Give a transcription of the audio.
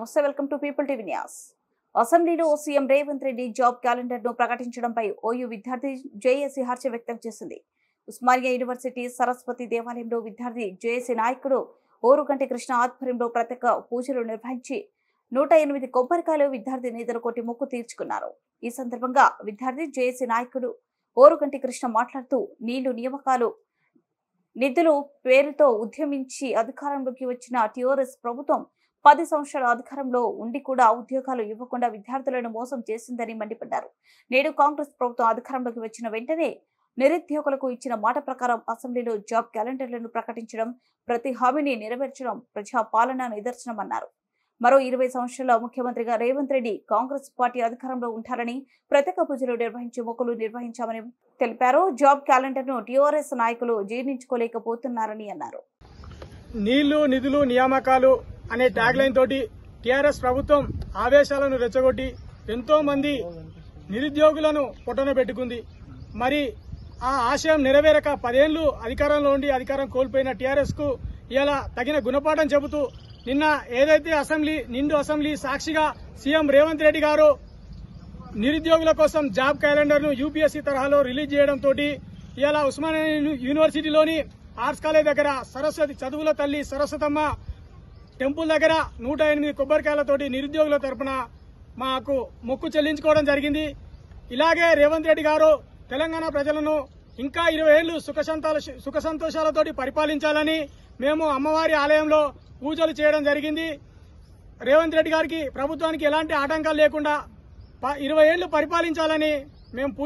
నమస్తే, welcome to People TV news. అసెంబ్లీలో CM Revanth Reddy job calendar ను ప్రకటించడంపై ఓయూ విద్యార్థి జేఏసీ హర్షం వ్యక్తం చేసింది. ఉస్మానియా యూనివర్సిటీ సరస్వతి దేవాలయంలో విద్యార్థి జేఏసీ నాయకుడు ఓరుగంటి కృష్ణ ఆధ్వర్యంలో ప్రత్యేక పూజలు నిర్వహించి 108 కొబ్బరికాయలు విద్యార్థి నేతలు కొట్టి మొక్కు తీర్చుకున్నారు. ఈ సందర్భంగా విద్యార్థి జేఏసీ నాయకుడు ఓరుగంటి కృష్ణ మాట్లాడుతూ నీళ్లు నియామకాలు నిధులు పేరుతో ఉద్యమించి అధికారంలోకి వచ్చిన టీఆర్ఎస్ ప్రభుత్వం 10 సంవత్సరాల అధికారంలో ఉండి కూడా ఉద్యోగాలు ఇవ్వకుండా విద్యార్థులను మోసం చేసిందని మండిపడ్డారు. నేడు కాంగ్రెస్ ప్రభుత్వం అధికారంలోకి వచ్చిన వెంటనే నిరుద్యోగులకు ఇచ్చిన మాట ప్రకారం అసెంబ్లీలో జాబ్ క్యాలెండర్లను ప్రకటించడం, ప్రతి హామీని నెరవేర్చడం ప్రజా పాలన నిదర్శనమన్నారు. మరో 20 సంవత్సరాల ముఖ్యమంత్రిగా రేవంత్ రెడ్డి కాంగ్రెస్ పార్టీ అధికారంలో ఉంటారని ప్రత్యేక పూజలు నిర్వహించి మొక్కులు నిర్వహించామని తెలిపారు. జాబ్ క్యాలెండర్ ను టీఆర్ఎస్ నాయకులు జీర్ణించుకోలేకపోతున్నారని అన్నారు. నీళ్లు నిధులు నియామకాలు అనే ట్యాగ్ లైన్ తోటి టీఆర్ఎస్ ప్రభుత్వం ఆవేశాలను రెచ్చగొట్టి ఎంతో మంది నిరుద్యోగులను పొట్టన పెట్టుకుంది. మరి ఆ ఆశయం నెరవేరక 10 ఏళ్లు అధికారంలో ఉండి అధికారం కోల్పోయిన టీఆర్ఎస్ కు ఇలా తగిన గుణపాఠం చెబుతూ నిన్న ఏదైతే నిండు అసెంబ్లీ సాక్షిగా సీఎం రేవంత్ రెడ్డి గారు నిరుద్యోగుల కోసం జాబ్ క్యాలెండర్ ను యూపీఎస్సీ తరహాలో రిలీజ్ చేయడంతో ఇలా ఉస్మానియా యూనివర్సిటీలోని ఆర్ట్స్ కాలేజ్ దగ్గర సరస్వతి చదువుల తల్లి సరస్వతమ్మ టెంపుల్ దగ్గర 108 కొబ్బరికాయలతోటి నిరుద్యోగుల తరపున మాకు మొక్కు చెల్లించుకోవడం జరిగింది. ఇలాగే రేవంత్ రెడ్డి గారు తెలంగాణ ప్రజలను ఇంకా 20 ఏళ్లు సుఖ సంతోషాలతోటి పరిపాలించాలని మేము అమ్మవారి ఆలయంలో పూజలు చేయడం జరిగింది. రేవంత్ రెడ్డి గారికి ప్రభుత్వానికి ఎలాంటి ఆటంకాలు లేకుండా 20 ఏళ్లు పరిపాలించాలని మేము పూజ